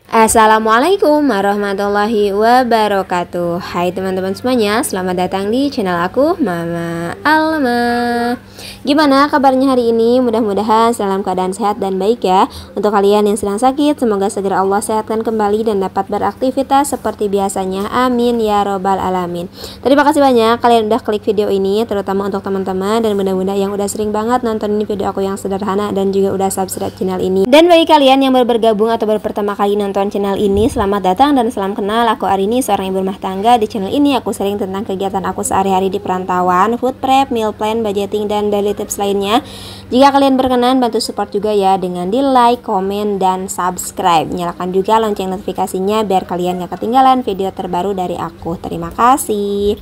Assalamualaikum warahmatullahi wabarakatuh. Hai teman-teman semuanya, selamat datang di channel aku, Mama Alma. Gimana kabarnya hari ini? Mudah-mudahan dalam keadaan sehat dan baik ya. Untuk kalian yang sedang sakit, semoga segera Allah sehatkan kembali dan dapat beraktivitas seperti biasanya. Amin ya robbal alamin. Terima kasih banyak kalian udah klik video ini, terutama untuk teman-teman dan bunda-bunda yang udah sering banget nonton ini video aku yang sederhana dan juga udah subscribe channel ini. Dan bagi kalian yang baru bergabung atau baru pertama kali nonton channel ini, selamat datang dan salam kenal. Aku Arini, seorang ibu rumah tangga. Di channel ini aku sering tentang kegiatan aku sehari-hari di perantauan, food prep, meal plan, budgeting, dan daily tips lainnya. Jika kalian berkenan, bantu support juga ya dengan di like, komen, dan subscribe. Nyalakan juga lonceng notifikasinya biar kalian gak ketinggalan video terbaru dari aku. Terima kasih.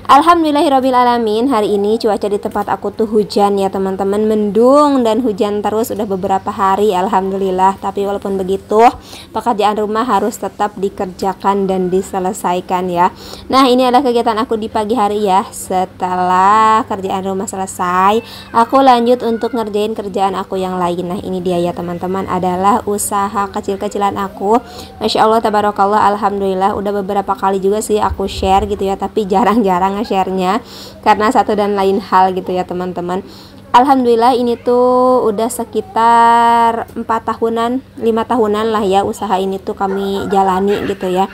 Alhamdulillahirrabbilalamin. Hari ini cuaca di tempat aku tuh hujan ya teman-teman, mendung dan hujan terus udah beberapa hari, alhamdulillah. Tapi walaupun begitu, pekerjaan rumah harus tetap dikerjakan dan diselesaikan ya. Nah, ini adalah kegiatan aku di pagi hari ya. Setelah kerjaan rumah selesai, aku lanjut untuk ngerjain kerjaan aku yang lain. Nah, ini dia ya teman-teman, adalah usaha kecil-kecilan aku. Masya Allah, tabarakallah, alhamdulillah. Udah beberapa kali juga sih aku share gitu ya, tapi jarang-jarang nge-share-nya karena satu dan lain hal gitu ya teman-teman. Alhamdulillah ini tuh udah sekitar 4 tahunan, 5 tahunan lah ya usaha ini tuh kami jalani gitu ya.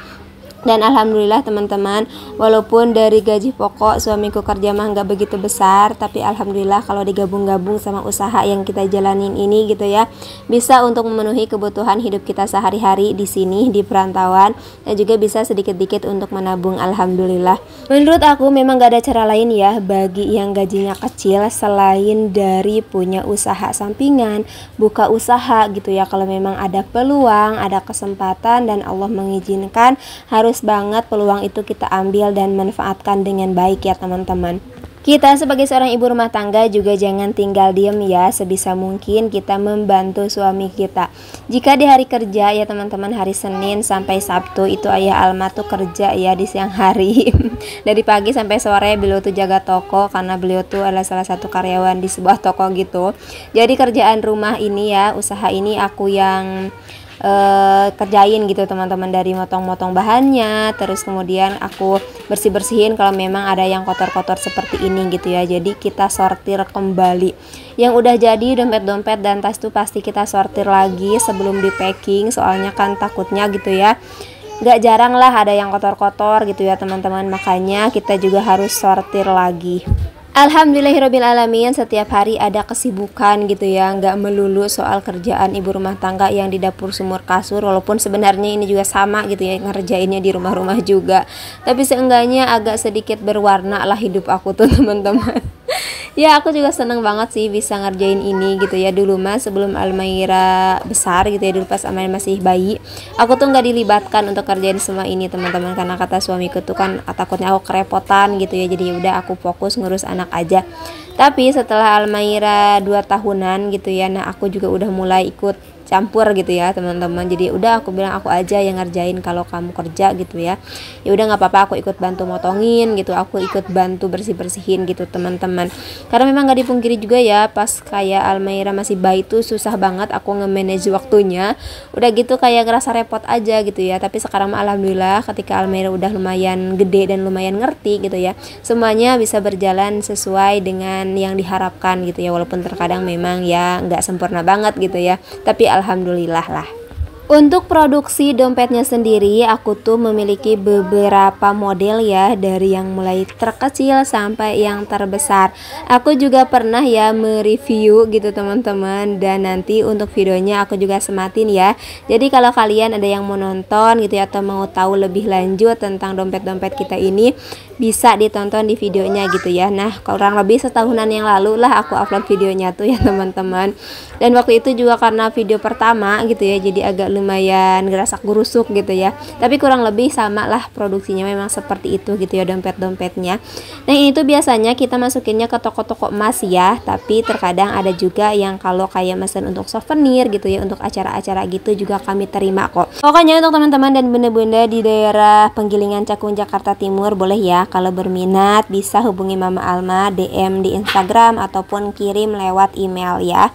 Dan alhamdulillah teman-teman, walaupun dari gaji pokok suamiku kerja mah nggak begitu besar, tapi alhamdulillah kalau digabung-gabung sama usaha yang kita jalanin ini gitu ya, bisa untuk memenuhi kebutuhan hidup kita sehari-hari di sini di perantauan, dan juga bisa sedikit-sedikit untuk menabung, alhamdulillah. Menurut aku memang gak ada cara lain ya bagi yang gajinya kecil selain dari punya usaha sampingan, buka usaha gitu ya. Kalau memang ada peluang, ada kesempatan dan Allah mengizinkan, harus banget peluang itu kita ambil dan manfaatkan dengan baik ya teman-teman. Kita sebagai seorang ibu rumah tangga juga jangan tinggal diem ya, sebisa mungkin kita membantu suami kita. Jika di hari kerja ya teman-teman, hari Senin sampai Sabtu itu ayah Alma tuh kerja ya di siang hari. Dari pagi sampai sore beliau tuh jaga toko karena beliau tuh adalah salah satu karyawan di sebuah toko gitu. Jadi kerjaan rumah ini ya, usaha ini aku yang kerjain gitu teman-teman, dari motong-motong bahannya, terus kemudian aku bersih-bersihin kalau memang ada yang kotor-kotor seperti ini gitu ya. Jadi kita sortir kembali yang udah jadi, dompet-dompet dan tas tuh pasti kita sortir lagi sebelum di packing, soalnya kan takutnya gitu ya, gak jarang lah ada yang kotor-kotor gitu ya teman-teman, makanya kita juga harus sortir lagi. Alhamdulillahirrabbilalamin, setiap hari ada kesibukan gitu ya, nggak melulu soal kerjaan ibu rumah tangga yang di dapur sumur kasur, walaupun sebenarnya ini juga sama gitu ya, ngerjainnya di rumah-rumah juga, tapi seenggaknya agak sedikit berwarna lah hidup aku tuh teman-teman. Ya aku juga seneng banget sih bisa ngerjain ini gitu ya. Dulu mas sebelum Almaira besar gitu ya, dulu pas Almaira masih bayi, aku tuh nggak dilibatkan untuk kerjain semua ini teman-teman, karena kata suamiku tuh kan takutnya aku kerepotan gitu ya. Jadi udah aku fokus ngurus anak aja. Tapi setelah Almaira 2 tahunan gitu ya, nah aku juga udah mulai ikut campur gitu ya teman-teman. Jadi udah aku bilang aku aja yang ngerjain kalau kamu kerja gitu ya. Ya udah nggak apa-apa, aku ikut bantu motongin gitu, aku ikut bantu bersih-bersihin gitu teman-teman. Karena memang gak dipungkiri juga ya, pas kayak Almaira masih bayi tuh susah banget aku nge-manage waktunya. Udah gitu kayak ngerasa repot aja gitu ya. Tapi sekarang alhamdulillah ketika Almaira udah lumayan gede dan lumayan ngerti gitu ya, semuanya bisa berjalan sesuai dengan yang diharapkan gitu ya. Walaupun terkadang memang ya nggak sempurna banget gitu ya, tapi alhamdulillah lah. Untuk produksi dompetnya sendiri, aku tuh memiliki beberapa model ya, dari yang mulai terkecil sampai yang terbesar. Aku juga pernah ya mereview gitu teman-teman, dan nanti untuk videonya aku juga sematin ya. Jadi kalau kalian ada yang mau nonton gitu ya, atau mau tahu lebih lanjut tentang dompet-dompet kita ini, bisa ditonton di videonya gitu ya. Nah kurang lebih setahunan yang lalu lah aku upload videonya tuh ya teman-teman. Dan waktu itu juga karena video pertama gitu ya, jadi agak lumayan gerasak gerusuk gitu ya, tapi kurang lebih sama lah produksinya, memang seperti itu gitu ya dompet-dompetnya. Nah ini tuh biasanya kita masukinnya ke toko-toko emas ya, tapi terkadang ada juga yang kalau kayak mesen untuk souvenir gitu ya, untuk acara-acara gitu juga kami terima kok. Pokoknya untuk teman-teman dan bunda-bunda di daerah Penggilingan Cakung Jakarta Timur boleh ya, kalau berminat bisa hubungi Mama Alma, DM di Instagram ataupun kirim lewat email ya.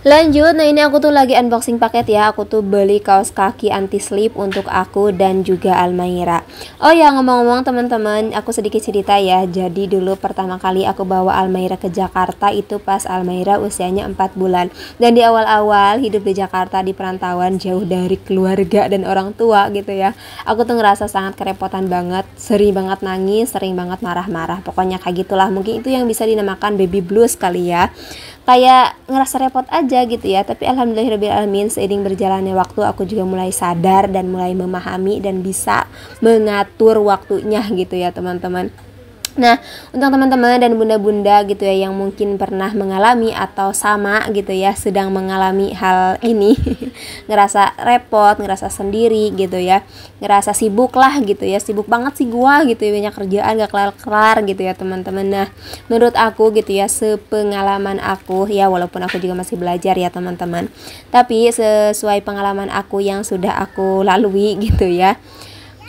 Lanjut, nah ini aku tuh lagi unboxing paket ya. Aku tuh beli kaos kaki anti slip untuk aku dan juga Almaira. Oh ya, ngomong-ngomong teman-teman, aku sedikit cerita ya. Jadi dulu pertama kali aku bawa Almaira ke Jakarta itu pas Almaira usianya 4 bulan. Dan di awal-awal hidup di Jakarta di perantauan jauh dari keluarga dan orang tua gitu ya. Aku tuh ngerasa sangat kerepotan banget, sering banget nangis, sering banget marah-marah. Pokoknya kayak gitulah. Mungkin itu yang bisa dinamakan baby blues kali ya. Kayak ngerasa repot aja gitu ya. Tapi alhamdulillahirrahmanirrahim, seiring berjalannya waktu aku juga mulai sadar dan mulai memahami dan bisa mengatur waktunya gitu ya teman-teman. Nah, untuk teman-teman dan bunda-bunda gitu ya yang mungkin pernah mengalami atau sama gitu ya sedang mengalami hal ini ngerasa repot, ngerasa sendiri gitu ya, ngerasa sibuk lah gitu ya, sibuk banget sih gua gitu ya, banyak kerjaan gak kelar-kelar gitu ya teman-teman. Nah, menurut aku gitu ya, sepengalaman aku ya, walaupun aku juga masih belajar ya teman-teman, tapi sesuai pengalaman aku yang sudah aku lalui gitu ya,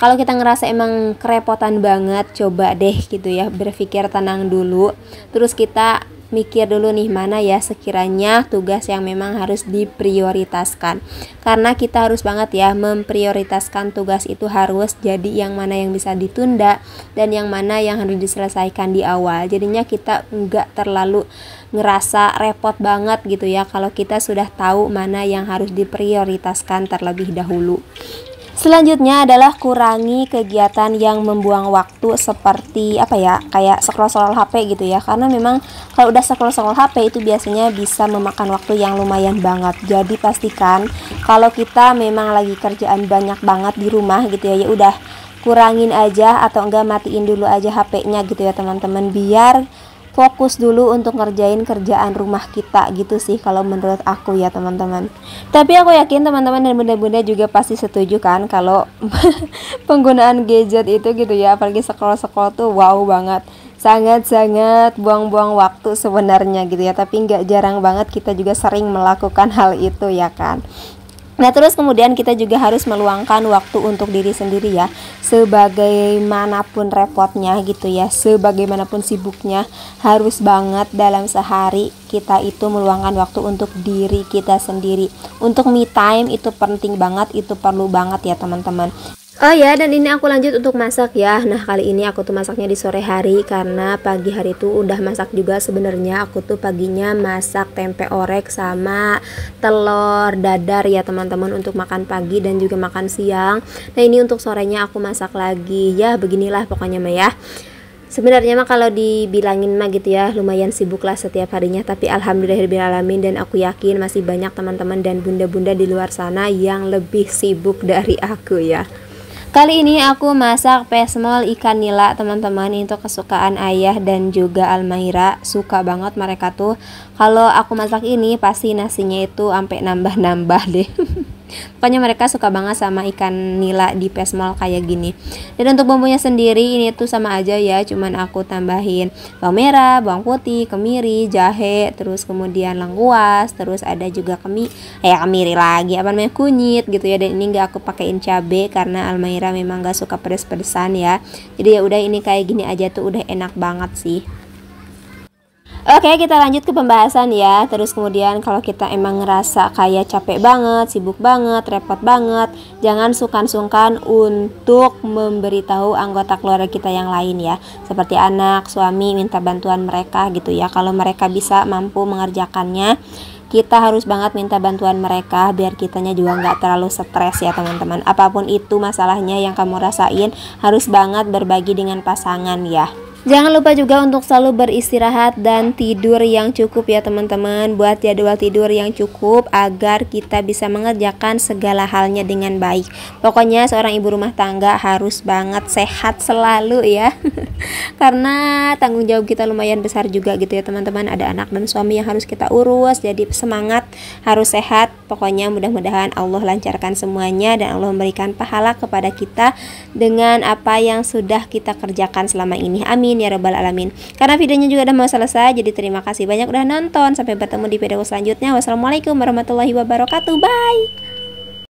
kalau kita ngerasa emang kerepotan banget, coba deh gitu ya berpikir tenang dulu. Terus kita mikir dulu nih mana ya sekiranya tugas yang memang harus diprioritaskan. Karena kita harus banget ya memprioritaskan tugas itu, harus jadi yang mana yang bisa ditunda dan yang mana yang harus diselesaikan di awal. Jadinya kita nggak terlalu ngerasa repot banget gitu ya kalau kita sudah tahu mana yang harus diprioritaskan terlebih dahulu. Selanjutnya adalah kurangi kegiatan yang membuang waktu seperti apa ya, kayak scroll-scroll HP gitu ya. Karena memang kalau udah scroll-scroll HP itu biasanya bisa memakan waktu yang lumayan banget. Jadi pastikan kalau kita memang lagi kerjaan banyak banget di rumah gitu ya, ya udah kurangin aja atau enggak matiin dulu aja HP-nya gitu ya teman-teman, biar fokus dulu untuk ngerjain kerjaan rumah kita gitu sih kalau menurut aku ya teman-teman. Tapi aku yakin teman-teman dan bunda-bunda juga pasti setuju kan kalau penggunaan gadget itu gitu ya, apalagi scroll-scroll tuh wow banget, sangat-sangat buang-buang waktu sebenarnya gitu ya. Tapi nggak jarang banget kita juga sering melakukan hal itu ya kan. Nah, terus kemudian kita juga harus meluangkan waktu untuk diri sendiri ya. Sebagaimanapun repotnya gitu ya, sebagaimanapun sibuknya, harus banget dalam sehari kita itu meluangkan waktu untuk diri kita sendiri. Untuk me time itu penting banget, itu perlu banget ya teman-teman. Oh ya, dan ini aku lanjut untuk masak ya. Nah, kali ini aku tuh masaknya di sore hari karena pagi hari tuh udah masak juga sebenarnya. Aku tuh paginya masak tempe orek sama telur dadar ya teman-teman untuk makan pagi dan juga makan siang. Nah, ini untuk sorenya aku masak lagi. Ya, beginilah pokoknya mah ya. Sebenarnya mah kalau dibilangin mah gitu ya, lumayan sibuk lah setiap harinya, tapi alhamdulillahirobbilalamin, dan aku yakin masih banyak teman-teman dan bunda-bunda di luar sana yang lebih sibuk dari aku ya. Kali ini aku masak pesmol ikan nila teman-teman, itu kesukaan ayah dan juga Almaira, suka banget mereka tuh. Kalau aku masak ini pasti nasinya itu sampai nambah-nambah deh. Pokoknya mereka suka banget sama ikan nila di pesmol kayak gini. Dan untuk bumbunya sendiri ini tuh sama aja ya, cuman aku tambahin bawang merah, bawang putih, kemiri, jahe, terus kemudian lengkuas, terus ada juga kemiri lagi, apa namanya, kunyit gitu ya. Dan ini nggak aku pakein cabe karena Almaira memang nggak suka pedes-pedesan ya. Jadi ya udah, ini kayak gini aja tuh udah enak banget sih. Oke, kita lanjut ke pembahasan ya. Terus kemudian kalau kita emang ngerasa kayak capek banget, sibuk banget, repot banget, jangan sungkan-sungkan untuk memberitahu anggota keluarga kita yang lain ya, seperti anak, suami, minta bantuan mereka gitu ya. Kalau mereka bisa mampu mengerjakannya, kita harus banget minta bantuan mereka biar kitanya juga nggak terlalu stres ya teman-teman. Apapun itu masalahnya yang kamu rasain, harus banget berbagi dengan pasangan ya. Jangan lupa juga untuk selalu beristirahat dan tidur yang cukup ya teman-teman. Buat jadwal tidur yang cukup agar kita bisa mengerjakan segala halnya dengan baik. Pokoknya seorang ibu rumah tangga harus banget sehat selalu ya. Karena tanggung jawab kita lumayan besar juga gitu ya teman-teman. Ada anak dan suami yang harus kita urus. Jadi semangat, harus sehat. Pokoknya mudah-mudahan Allah lancarkan semuanya dan Allah memberikan pahala kepada kita dengan apa yang sudah kita kerjakan selama ini. Amin ya rabbal alamin. Karena videonya juga udah mau selesai, jadi terima kasih banyak udah nonton. Sampai bertemu di video selanjutnya. Wassalamualaikum warahmatullahi wabarakatuh. Bye.